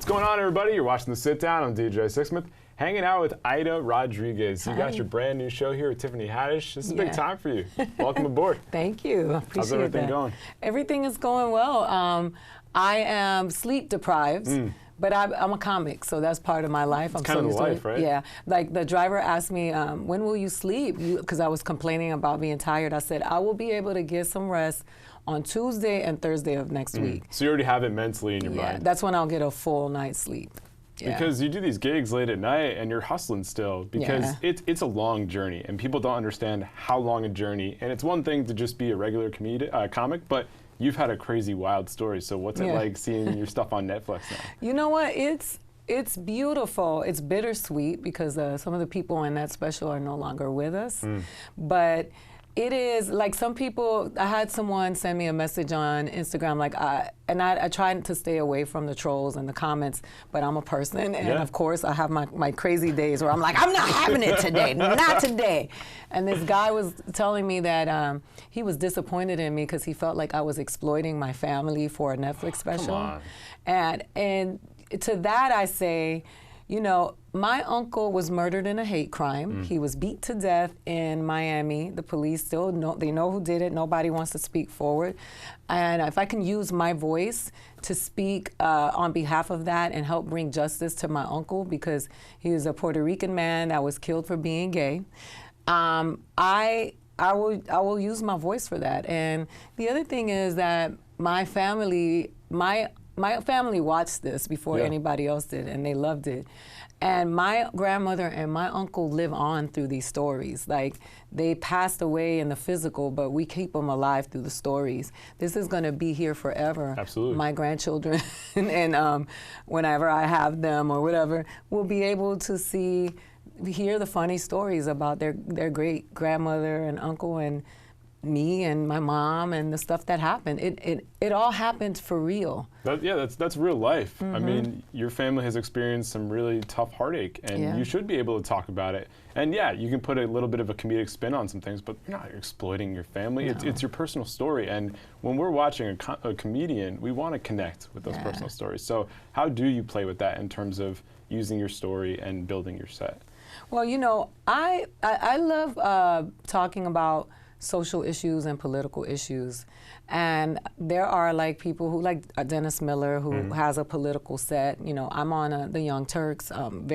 going on, everybody? You're watching The Sit Down. I'm DJ Sixsmith, hanging out with Aida Rodriguez. You got your brand new show here with Tiffany Haddish. This is a big time for you. Welcome aboard. Thank you. I appreciate How's everything going? Everything is going well. I am sleep deprived. But I'm a comic, so that's part of my life. It's kind of the life, right? Yeah. Like the driver asked me, when will you sleep? Because I was complaining about being tired. I said, I will be able to get some rest on Tuesday and Thursday of next week. So you already have it mentally in your mind. Yeah, that's when I'll get a full night's sleep. Yeah. Because you do these gigs late at night and you're hustling still because it's a long journey and people don't understand how long a journey. And it's one thing to just be a regular comic, but you've had a crazy, wild story. So what's it like seeing your stuff on Netflix now? You know what? It's beautiful. It's bittersweet because some of the people in that special are no longer with us. But it is like some people. I had someone send me a message on Instagram, like I tried to stay away from the trolls and the comments, but I'm a person, and of course I have my crazy days where I'm like, I'm not having it today, not today. And this guy was telling me that he was disappointed in me because he felt like I was exploiting my family for a Netflix special. Come on. And to that I say, you know, my uncle was murdered in a hate crime. He was beat to death in Miami. The police still know, they know who did it. Nobody wants to speak forward. And if I can use my voice to speak on behalf of that and help bring justice to my uncle, because he was a Puerto Rican man that was killed for being gay, I will use my voice for that. And the other thing is that my family watched this before anybody else did, and they loved it. And my grandmother and my uncle live on through these stories. Like, they passed away in the physical, but we keep them alive through the stories. This is going to be here forever. Absolutely. My grandchildren, and whenever I have them or whatever, will be able to hear the funny stories about their great grandmother and uncle and me and my mom and the stuff that happened. It all happened for real. That's real life. I mean, your family has experienced some really tough heartache, and you should be able to talk about it. And you can put a little bit of a comedic spin on some things, but you're not exploiting your family. No. It's your personal story. And when we're watching a comedian, we want to connect with those personal stories. So how do you play with that in terms of using your story and building your set? Well, you know, I love talking about social issues and political issues. And there are like people who, like Dennis Miller, who has a political set. You know, I'm on the Young Turks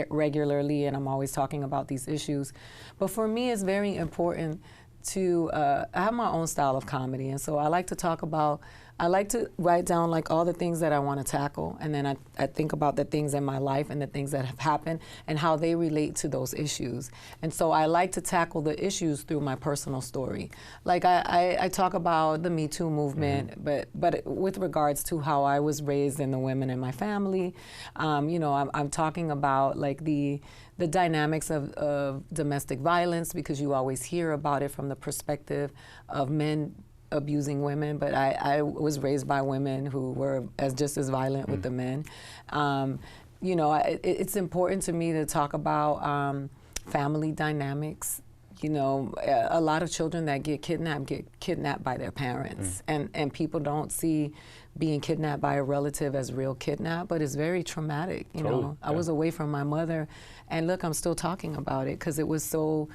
regularly, and I'm always talking about these issues. But for me, it's very important to, I have my own style of comedy, and so I like to write down like all the things that I want to tackle, and then I think about the things in my life and the things that have happened and how they relate to those issues. And so I like to tackle the issues through my personal story. Like I talk about the Me Too movement, but with regards to how I was raised and the women in my family. You know, I'm talking about like the dynamics of domestic violence, because you always hear about it from the perspective of men abusing women, but I was raised by women who were just as violent with the men. You know, it's important to me to talk about family dynamics. You know, a lot of children that get kidnapped by their parents, and people don't see being kidnapped by a relative as real kidnap, but it's very traumatic. You know, I was away from my mother, and look, I'm still talking about it because it was so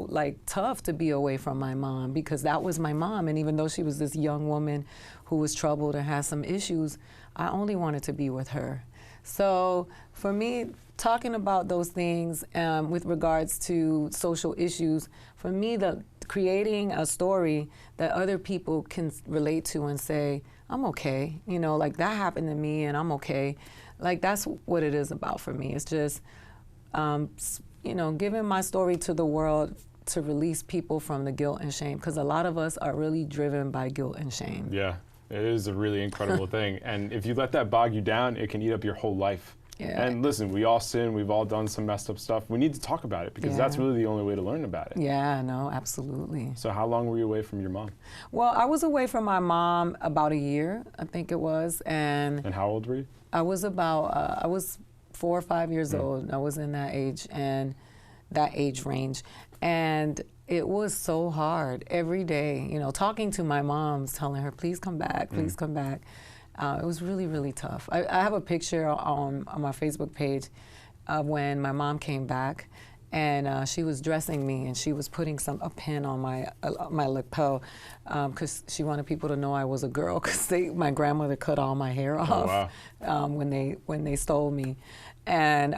like tough to be away from my mom, because that was my mom. And even though she was this young woman who was troubled and had some issues, I only wanted to be with her. So for me, talking about those things with regards to social issues, for me, creating a story that other people can relate to and say, I'm okay, you know, like that happened to me and I'm okay. Like, that's what it is about for me. It's just, you know, giving my story to the world to release people from the guilt and shame, because a lot of us are really driven by guilt and shame. Yeah, it is a really incredible thing. And if you let that bog you down, it can eat up your whole life. Yeah. And listen, we all sin, we've all done some messed up stuff. We need to talk about it, because that's really the only way to learn about it. Yeah, no, absolutely. So how long were you away from your mom? Well, I was away from my mom about a year, I think it was. And how old were you? I was about, I was 4 or 5 years old. I was in that age range. And it was so hard every day, you know, talking to my mom, telling her, please come back, please come back. It was really, really tough. I have a picture on my Facebook page of when my mom came back, and she was dressing me, and she was putting a pin on my lapel because she wanted people to know I was a girl, because my grandmother cut all my hair off when they stole me. And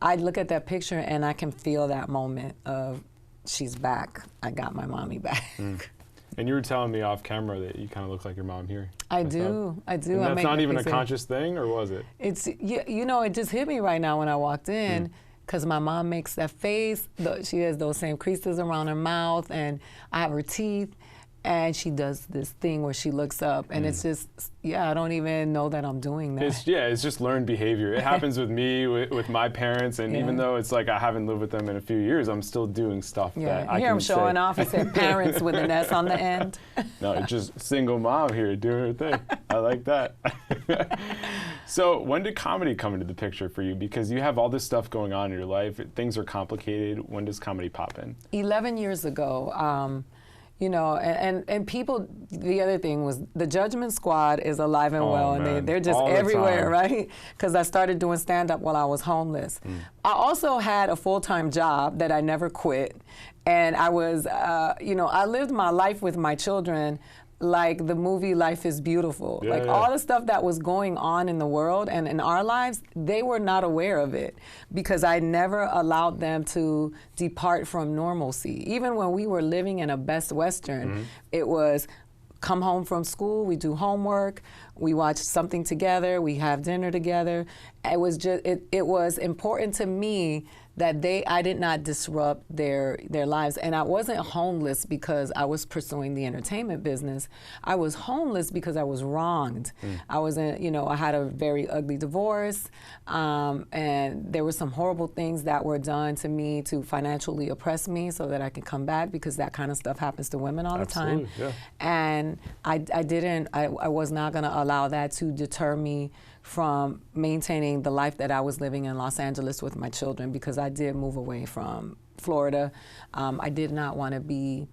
I look at that picture and I can feel that moment of, she's back. I got my mommy back. And you were telling me off camera that you kind of look like your mom here. I do. And that's not even a conscious thing, or was it? It's, you know, it just hit me right now when I walked in, because my mom makes that face. She has those same creases around her mouth, and I have her teeth. And she does this thing where she looks up, and it's just, I don't even know that I'm doing that. It's just learned behavior. It happens with me, with my parents, and even though it's like I haven't lived with them in a few years, I'm still doing stuff that I can say. You hear him showing off. He said parents with an S on the end. No, it's just single mom here doing her thing. I like that. So when did comedy come into the picture for you? Because you have all this stuff going on in your life. Things are complicated. When does comedy pop in? 11 years ago. You know, and people, the other thing was the Judgment Squad is alive and well, and they're just everywhere, right? Because I started doing stand-up while I was homeless. I also had a full-time job that I never quit, and I was, you know, I lived my life with my children like the movie Life is Beautiful. All the stuff that was going on in the world and in our lives, they were not aware of it, because I never allowed them to depart from normalcy. Even when we were living in a Best Western, it was come home from school, we do homework, we watch something together, we have dinner together. It was just, it was important to me that I did not disrupt their lives. And I wasn't homeless because I was pursuing the entertainment business. I was homeless because I was wronged. I was you know, I had a very ugly divorce, and there were some horrible things that were done to me to financially oppress me so that I could come back, because that kind of stuff happens to women all the time. And I was not gonna allow that to deter me from maintaining the life that I was living in Los Angeles with my children, because I did move away from Florida. I did not want to be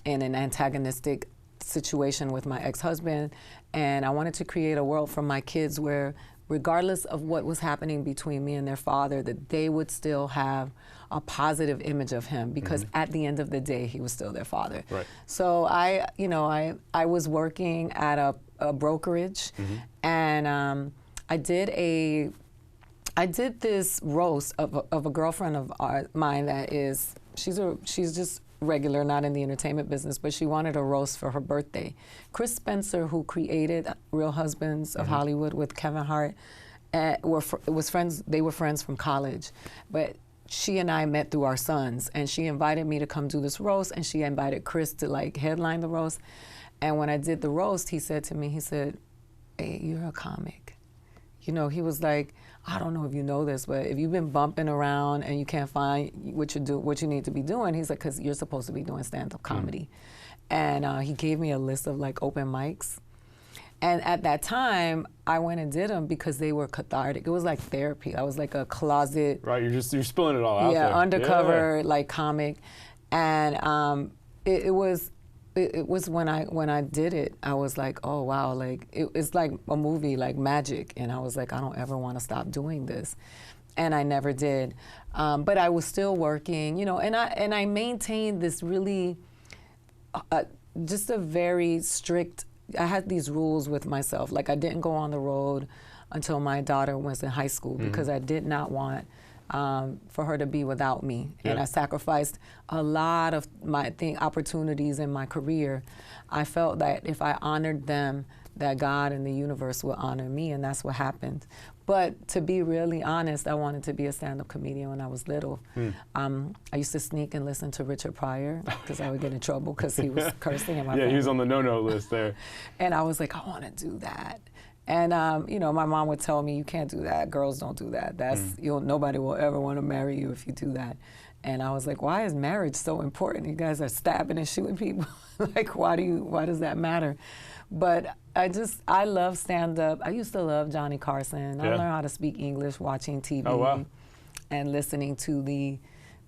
in an antagonistic situation with my ex-husband, and I wanted to create a world for my kids where, regardless of what was happening between me and their father, that they would still have a positive image of him, because at the end of the day, he was still their father. So I was working at a brokerage, and I did this roast of a girlfriend of mine that is, she's just regular, not in the entertainment business, but she wanted a roast for her birthday. Chris Spencer, who created Real Husbands of Hollywood with Kevin Hart, they were friends from college, but she and I met through our sons, and she invited me to come do this roast, and she invited Chris to like headline the roast. And when I did the roast, he said to me, he said, "Hey, you're a comic." You know, he was like, "I don't know if you know this, but if you've been bumping around and you can't find what you need to be doing," he's like, "because you're supposed to be doing stand-up comedy." And he gave me a list of like open mics. And at that time, I went and did them because they were cathartic. It was like therapy. I was like a closet. Right, you're spilling it all out there. Undercover like comic. And it was when I did it, I was like, oh wow, like it's like a movie, like magic. And I was like, I don't ever want to stop doing this. And I never did. But I was still working, you know, and I maintained this really, just a very strict, I had these rules with myself. Like I didn't go on the road until my daughter was in high school, because I did not want for her to be without me. And I sacrificed a lot of my opportunities in my career. I felt that if I honored them, that God and the universe would honor me, and that's what happened. But to be really honest, I wanted to be a stand-up comedian when I was little. I used to sneak and listen to Richard Pryor, because I would get in trouble because he was cursing in my family. He was on the no-no list there. And I was like, I want to do that. And you know, my mom would tell me, you can't do that. Girls don't do that. That's nobody will ever want to marry you if you do that. And I was like, why is marriage so important? You guys are stabbing and shooting people. Like, why does that matter? But I love stand-up. I used to love Johnny Carson. I learned how to speak English watching TV and listening to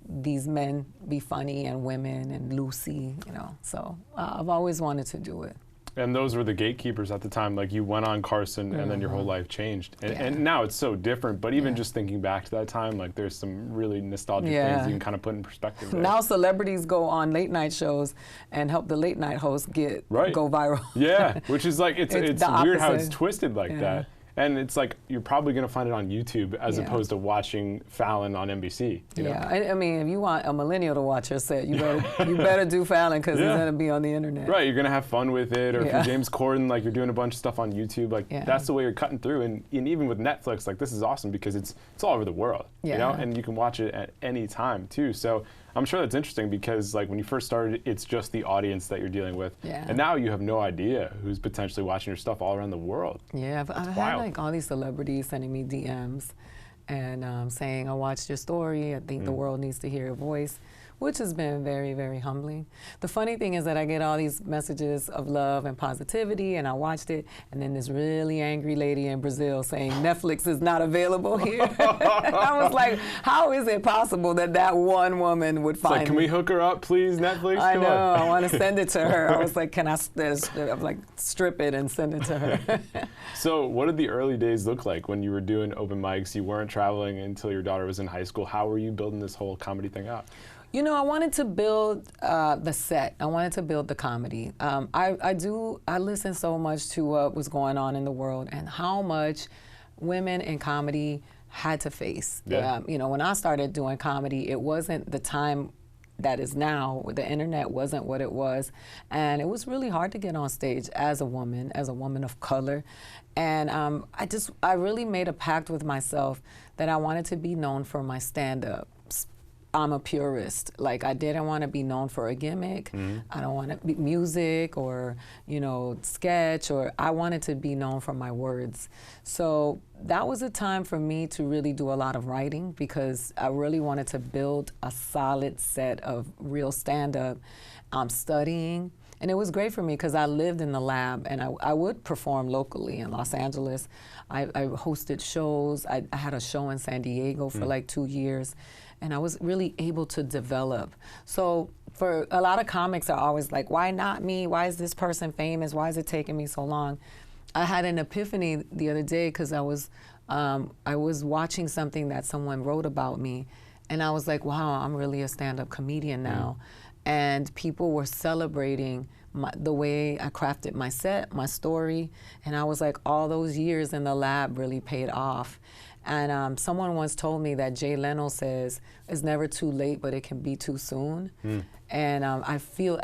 these men be funny, and women, and Lucy, you know. So I've always wanted to do it. And those were the gatekeepers at the time. Like, you went on Carson, and then your whole life changed. And now it's so different. But even just thinking back to that time, like, there's some really nostalgic things you can kind of put in perspective there. Now celebrities go on late night shows and help the late night hosts go viral. Yeah, which is like, it's weird how it's twisted like Yeah. that. And it's like, you're probably going to find it on YouTube as opposed to watching Fallon on NBC. You know? I mean, if you want a millennial to watch your set, you better do Fallon, because it's going to be on the internet. Right, you're going to have fun with it. Or if you're James Corden, like, you're doing a bunch of stuff on YouTube. Like, that's the way you're cutting through. And even with Netflix, like, this is awesome because it's all over the world. You know, and you can watch it at any time too. So I'm sure that's interesting because, like, when you first started, it's just the audience that you're dealing with. Yeah. And now you have no idea who's potentially watching your stuff all around the world. Yeah, I've had like all these celebrities sending me DMs and saying, I watched your story, I think the world needs to hear your voice, which has been very, very humbling. The funny thing is that I get all these messages of love and positivity, and I watched it, and then this really angry lady in Brazil saying Netflix is not available here. I was like, how is it possible that one woman would find Can we hook her up, please, Netflix? I know, I want to send it to her. I was like, can I strip it and send it to her? So what did the early days look like when you were doing open mics? You weren't traveling until your daughter was in high school. How were you building this whole comedy thing out? You know, I wanted to build the set. I wanted to build the comedy. I listen so much to what was going on in the world and how much women in comedy had to face. Yeah. You know, when I started doing comedy, it wasn't the time that is now. The internet wasn't what it was. And it was really hard to get on stage as a woman of color. And I really made a pact with myself that I wanted to be known for my stand-up. I'm a purist. Like, I didn't want to be known for a gimmick. I don't want to be music or, you know, sketch, or I wanted to be known for my words. So that was a time for me to really do a lot of writing because I really wanted to build a solid set of real stand-up. I'm studying. And it was great for me because I lived in the lab and I would perform locally in Los Angeles. I hosted shows. I had a show in San Diego for like 2 years. And I was really able to develop. So for a lot of comics are always like, why not me? Why is this person famous? Why is it taking me so long? I had an epiphany the other day because I was watching something that someone wrote about me. And I was like, wow, I'm really a stand-up comedian now. And people were celebrating the way I crafted my set, my story. And I was like, all those years in the lab really paid off. And someone once told me that Jay Leno says, it's never too late, but it can be too soon. And I feel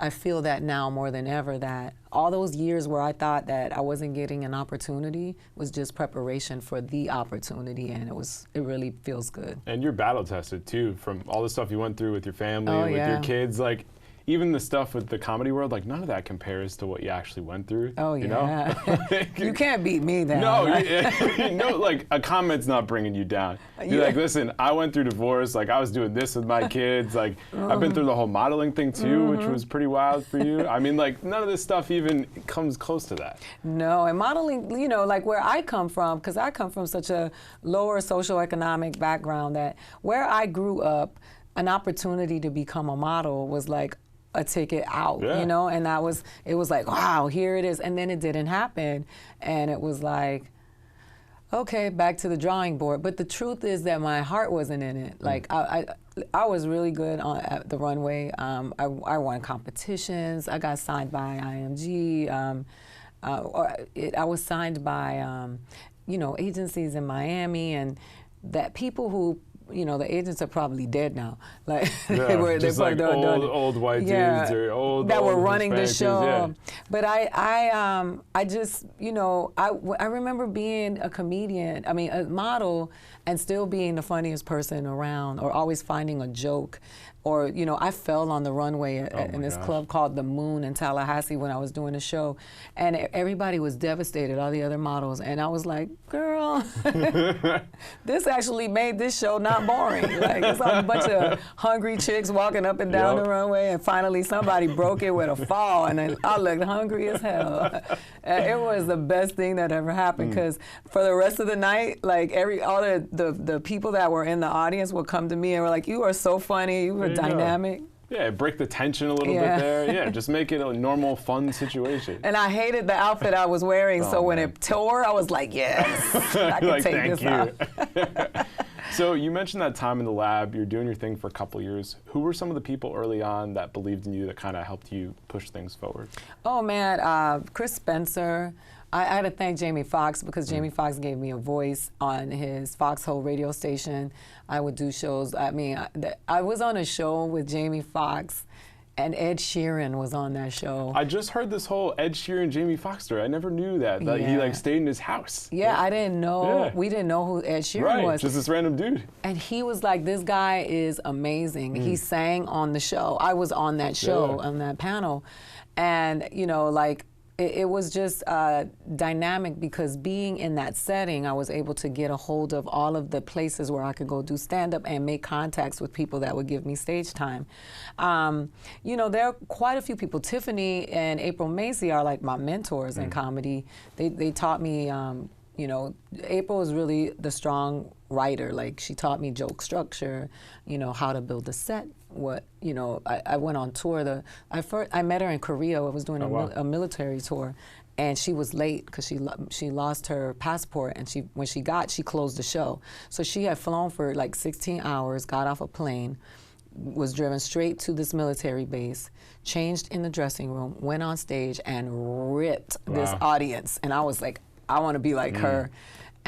that now more than ever, that all those years where I thought that I wasn't getting an opportunity was just preparation for the opportunity, and it really feels good. And you're battle tested too, from all the stuff you went through with your family, with your kids. Like, even the stuff with the comedy world, like, none of that compares to what you actually went through. Oh, you know? You can't beat me then. No, you know, like, a comment's not bringing you down. You're like, listen, I went through divorce. Like, I was doing this with my kids. Like, I've been through the whole modeling thing, too, which was pretty wild for you. I mean, like, none of this stuff even comes close to that. No, and modeling, you know, like where I come from, because I come from such a lower socioeconomic background, that where I grew up, an opportunity to become a model was like a ticket out, you know, and it was like, wow, here it is. And then it didn't happen. And it was like, okay, back to the drawing board. But the truth is that my heart wasn't in it. Like, I was really good at the runway. I won competitions. I got signed by IMG. I was signed by, you know, agencies in Miami, and that people who, you know, the agents are probably dead now. Like, just like old white dudes or old that were running the show. Yeah. But I just, you know, I remember being a comedian, a model, and still being the funniest person around, or always finding a joke. Or, you know, I fell on the runway in this club called The Moon in Tallahassee when I was doing a show. And everybody was devastated, all the other models. And I was like, girl, this actually made this show not boring. Like, it's a bunch of hungry chicks walking up and down the runway. And finally somebody broke it with a fall. And then I looked hungry as hell. It was the best thing that ever happened, because for the rest of the night, like, all the people that were in the audience would come to me and were like, you are so funny, you were dynamic. Yeah, break the tension a little bit there. Yeah, just make it a normal, fun situation. And I hated the outfit I was wearing, so when man. it tore, I was like, yes, I can take this off. So you mentioned that time in the lab, you're doing your thing for a couple years. Who were some of the people early on that believed in you, that kind of helped you push things forward? Oh man, Chris Spencer. I had to thank Jamie Foxx because Jamie Foxx gave me a voice on his Foxhole radio station. I would do shows. I mean, I was on a show with Jamie Foxx, and Ed Sheeran was on that show. I just heard this whole Ed Sheeran Jamie Foxx story. I never knew that he like stayed in his house. Yeah, I didn't know. Yeah. We didn't know who Ed Sheeran was. Just this random dude. And he was like, this guy is amazing. He sang on the show. I was on that show, on that panel. And, you know, like, it was just dynamic because being in that setting, I was able to get a hold of all of the places where I could go do stand-up and make contacts with people that would give me stage time. You know, there are quite a few people. Tiffany and April Macy are like my mentors in comedy. They taught me, you know, April is really the strong writer. Like, she taught me joke structure, you know, how to build a set. You know, I went on tour. I met her in Korea. I was doing a military tour, and she was late because she lost her passport, and when she closed the show. So she had flown for like 16 hours, got off a plane, was driven straight to this military base, changed in the dressing room, went on stage, and ripped this audience. And I was like, I want to be like her.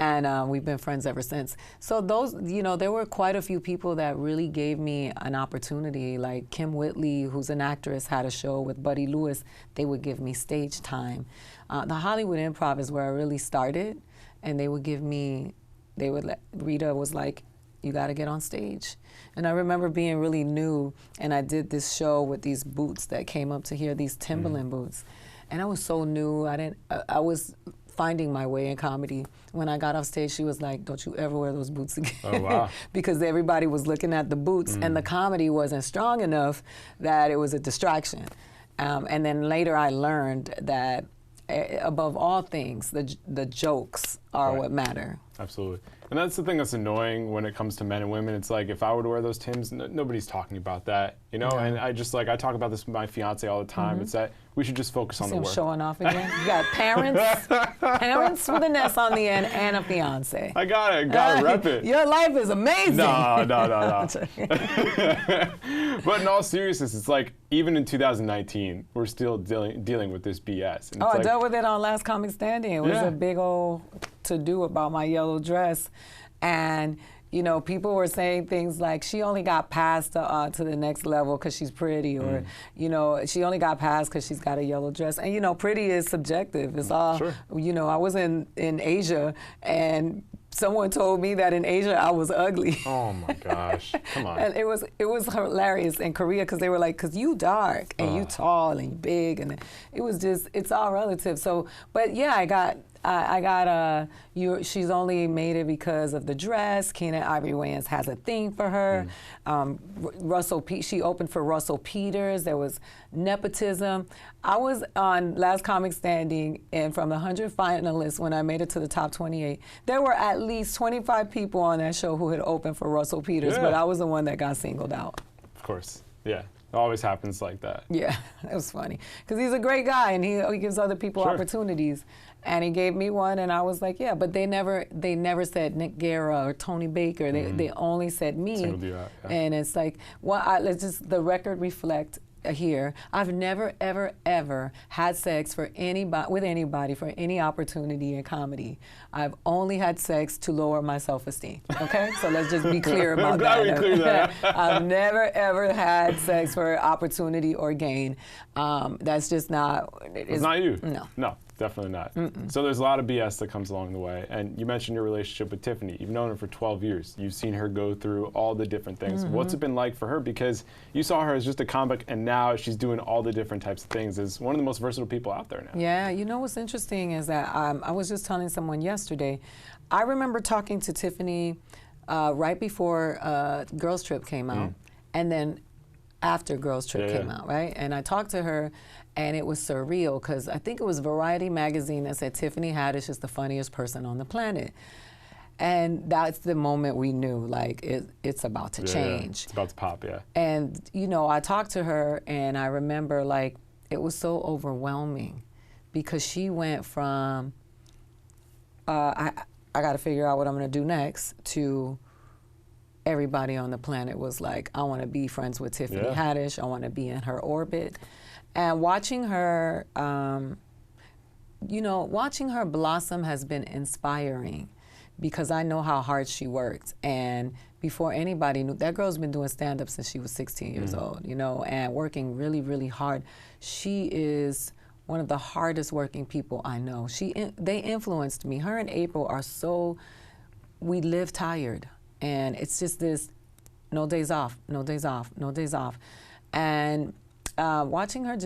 And we've been friends ever since. So those, you know, there were quite a few people that really gave me an opportunity. Like Kim Whitley, who's an actress, had a show with Buddy Lewis. They would give me stage time. The Hollywood Improv is where I really started, and they would give me, Rita was like, you got to get on stage. And I remember being really new, and I did this show with these boots that came up to here, these Timberland boots. And I was so new. I was finding my way in comedy. When I got off stage, she was like, don't you ever wear those boots again. Oh, wow. Because everybody was looking at the boots, and the comedy wasn't strong enough that it was a distraction. And then later I learned that above all things, the jokes are what matter. Absolutely. And that's the thing that's annoying when it comes to men and women. It's like, if I were to wear those Timbs, nobody's talking about that, you know? And I talk about this with my fiance all the time. It's that we should just focus on the work. Showing off again. You got parents with an S on the end, and a fiance. I gotta rep it. Your life is amazing. No. But in all seriousness, it's like, even in 2019, we're still dealing with this BS. And I dealt with it on Last Comic Standing. It was a big old to-do about my yellow dress. And, you know, people were saying things like, she only got passed to the next level because she's pretty, or, you know, she only got passed because she's got a yellow dress. And, you know, pretty is subjective. It's all, you know, I was in Asia, and someone told me that in Asia I was ugly. Oh my gosh, come on. And it was hilarious in Korea because they were like, because you dark and you tall and you big, and it was just, it's all relative. So, but yeah, I got she's only made it because of the dress. Keena Ivory Wayans has a thing for her. She opened for Russell Peters. There was nepotism. I was on Last Comic Standing, and from the 100 finalists, when I made it to the top 28, there were at least 25 people on that show who had opened for Russell Peters, but I was the one that got singled out. Of course, yeah. It always happens like that. Yeah, it was funny. Because he's a great guy, and he gives other people opportunities. And he gave me one, and I was like, yeah, but they never said Nick Guerra or Tony Baker. They only said me. Singled you out, And it's like, well, let's just, the record reflect here. I've never, ever, ever had sex with anybody for any opportunity in comedy. I've only had sex to lower my self-esteem. Okay, so let's just be clear about that. I'm glad we cleared that. I've never, ever had sex for opportunity or gain. That's just not. It's not you. No. Definitely not. So there's a lot of BS that comes along the way. And you mentioned your relationship with Tiffany. You've known her for 12 years. You've seen her go through all the different things. What's it been like for her? Because you saw her as just a comic, and now she's doing all the different types of things as one of the most versatile people out there now. Yeah, you know what's interesting is that I was just telling someone yesterday, I remember talking to Tiffany right before Girls Trip came out, and then after Girls Trip came out, right? And I talked to her, and it was surreal because I think it was Variety magazine that said Tiffany Haddish is the funniest person on the planet. And that's the moment we knew, like, it's about to change. It's about to pop, yeah. And, you know, I talked to her, and I remember, like, it was so overwhelming because she went from, I got to figure out what I'm going to do next, to everybody on the planet was like, I want to be friends with Tiffany Haddish. I want to be in her orbit. And watching her, you know, watching her blossom has been inspiring, because I know how hard she worked. And before anybody knew, that girl's been doing stand-up since she was 16 years old, you know, and working really, really hard. She is one of the hardest working people I know. They influenced me. Her and April are so, we live tired. And it's just this, no days off, no days off, no days off. And watching her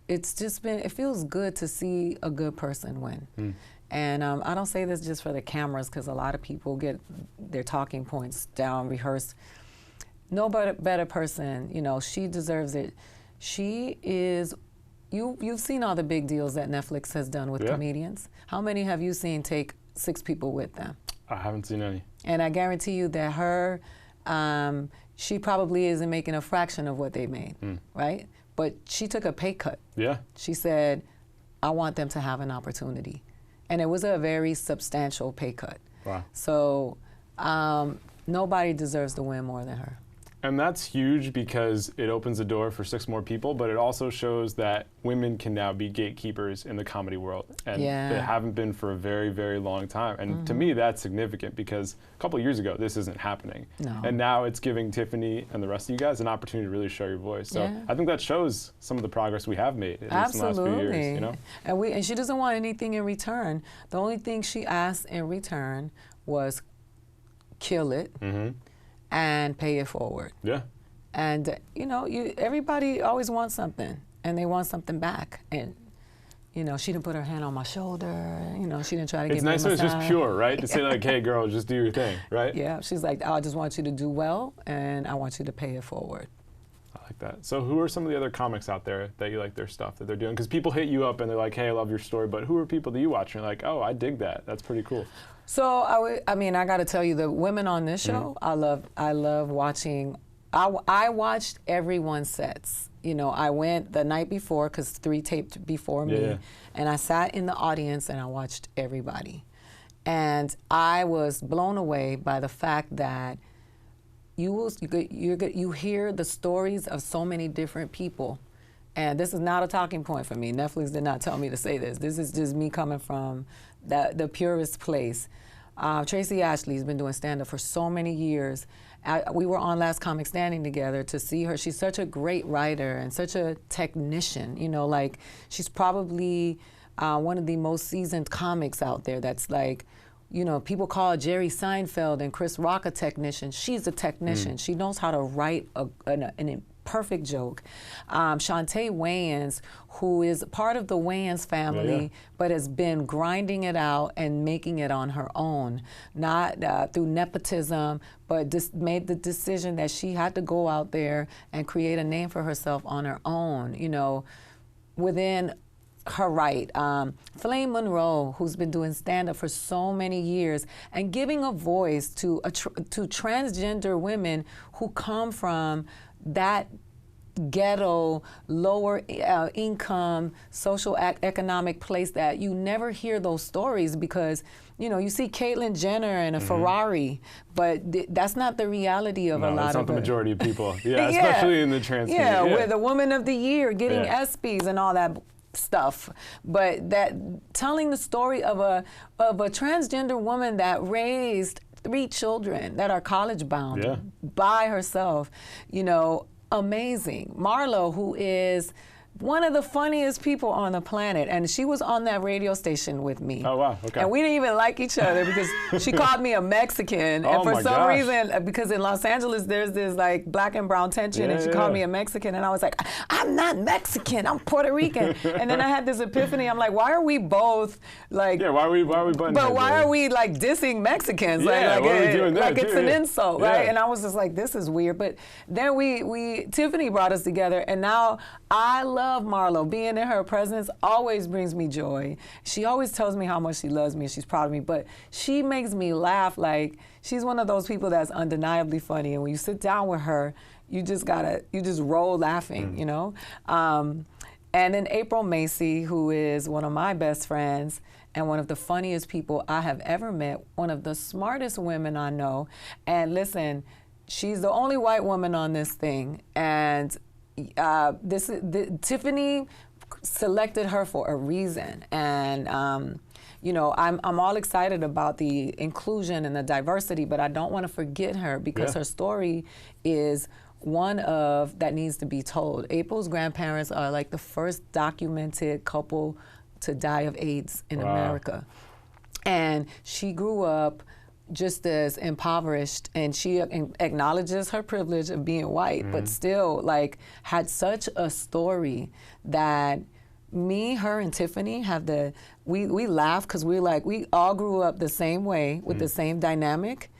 it's just been, it feels good to see a good person win. And I don't say this just for the cameras, because a lot of people get their talking points down, rehearsed. No better person, you know, she deserves it. She is, you've seen all the big deals that Netflix has done with comedians. How many have you seen take 6 people with them? I haven't seen any. And I guarantee you that her, she probably isn't making a fraction of what they made, right? But she took a pay cut. Yeah. She said, I want them to have an opportunity. And it was a very substantial pay cut. Wow. So nobody deserves to win more than her. And that's huge, because it opens the door for 6 more people, but it also shows that women can now be gatekeepers in the comedy world. And they haven't been for a very, very long time. And to me, that's significant, because a couple of years ago, this isn't happening. No. And now it's giving Tiffany and the rest of you guys an opportunity to really show your voice. So I think that shows some of the progress we have made in the last few years, you know? And she doesn't want anything in return. The only thing she asked in return was kill it. And pay it forward. Yeah. And you know, everybody always wants something, and they want something back. And you know, she didn't put her hand on my shoulder. You know, she didn't try to give me a massage. It's nice when it's just pure, right? To say like, hey, girl, just do your thing, right? Yeah. She's like, I just want you to do well, and I want you to pay it forward. I like that. So who are some of the other comics out there that you like their stuff that they're doing? Because people hit you up and they're like, hey, I love your story, but who are people that you watch and you're like, oh, I dig that. That's pretty cool. So I mean, I got to tell you, the women on this show, I love watching. I watched everyone's sets. You know, I went the night before, because 3 taped before me, and I sat in the audience and I watched everybody. And I was blown away by the fact that you hear the stories of so many different people. And this is not a talking point for me. Netflix did not tell me to say this. This is just me coming from the purest place. Tracy Ashley's been doing stand-up for so many years. We were on Last Comic Standing together to see her. She's such a great writer and such a technician. You know, like, she's probably one of the most seasoned comics out there. That's like, you know, people call Jerry Seinfeld and Chris Rock a technician. She's a technician. She knows how to write an perfect joke. Shantae Wayans, who is part of the Wayans family, but has been grinding it out and making it on her own, not through nepotism, but just made the decision that she had to go out there and create a name for herself on her own, you know, within her right. Flame Monroe, who's been doing stand-up for so many years and giving a voice to transgender women who come from that ghetto, lower income, social economic place that you never hear those stories, because, you know, you see Caitlyn Jenner in a Ferrari, but that's not the reality of a lot of that's not the majority of people. Yeah, especially in the trans community. Yeah, with a Woman of the Year, getting ESPYs and all that stuff. But that telling the story of a transgender woman that raised 3 children that are college bound by herself, you know, amazing. Marlo, who is one of the funniest people on the planet, and she was on that radio station with me. Oh, wow, okay. And we didn't even like each other because she called me a Mexican, and for some reason, because in Los Angeles there's this like black and brown tension, and she called me a Mexican, and I was like, I'm not Mexican, I'm Puerto Rican. And then I had this epiphany, I'm like, why are we both like, why are we butting but why are we like dissing Mexicans? Yeah, what are we doing there, like it's an insult, right? And I was just like, this is weird. But then Tiffany brought us together, and now I love love Marlo. Being in her presence always brings me joy. She always tells me how much she loves me and she's proud of me, but she makes me laugh. Like, she's one of those people that's undeniably funny, and when you sit down with her, you just roll laughing, you know? And then April Macy, who is one of my best friends and one of the funniest people I have ever met, one of the smartest women I know. And she's the only white woman on this thing. And Tiffany selected her for a reason. And you know, I'm all excited about the inclusion and the diversity, but I don't want to forget her because her story is one of that needs to be told. April's grandparents are like the first documented couple to die of AIDS in America. And she grew up just as impoverished, and she acknowledges her privilege of being white, but still like had such a story that me, her, and Tiffany have we laugh because we all grew up the same way with the same dynamic.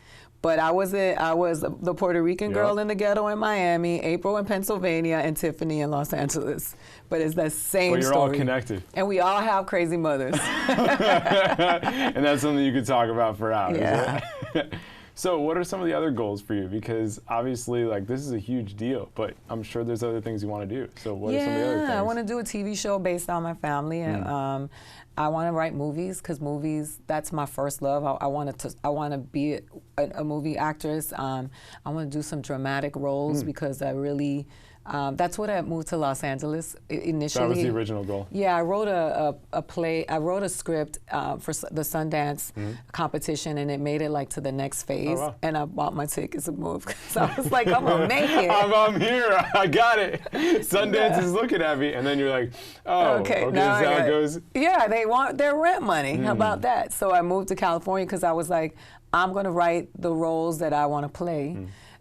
But I was the Puerto Rican girl in the ghetto in Miami, April in Pennsylvania, and Tiffany in Los Angeles. But it's the same story. But you're all connected. And we all have crazy mothers. And that's something you could talk about for hours. Yeah. Right? So what are some of the other goals for you? Because obviously, like, this is a huge deal, but I'm sure there's other things you want to do. So what are some of the other things? I want to do a TV show based on my family. And I want to write movies because movies, that's my first love. I want to be a movie actress. I want to do some dramatic roles because I really, that's what I moved to Los Angeles initially. That was the original goal. Yeah, I wrote a play. I wrote a script for the Sundance competition, and it made it like to the next phase. Oh, wow. And I bought my tickets and moved. So I was like, I'm gonna make it. I'm here. I got it. Sundance is looking at me, and then you're like, oh, okay, this is how it goes. Yeah, they want their rent money. How about that? So I moved to California because I was like, I'm gonna write the roles that I want to play,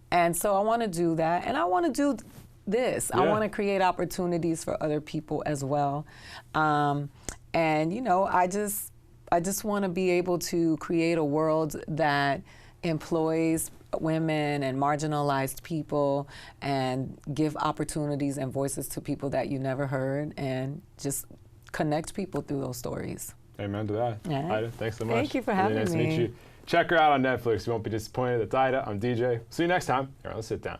and so I want to do that, and I want to do this. I want to create opportunities for other people as well. And you know, I just want to be able to create a world that employs women and marginalized people and give opportunities and voices to people that you never heard, and just connect people through those stories. Amen to that. Yeah. Aida, thanks so much. Thank you for having really nice me. to meet you. Check her out on Netflix. You won't be disappointed. That's Aida. I'm DJ. See you next time here on The Sit Down.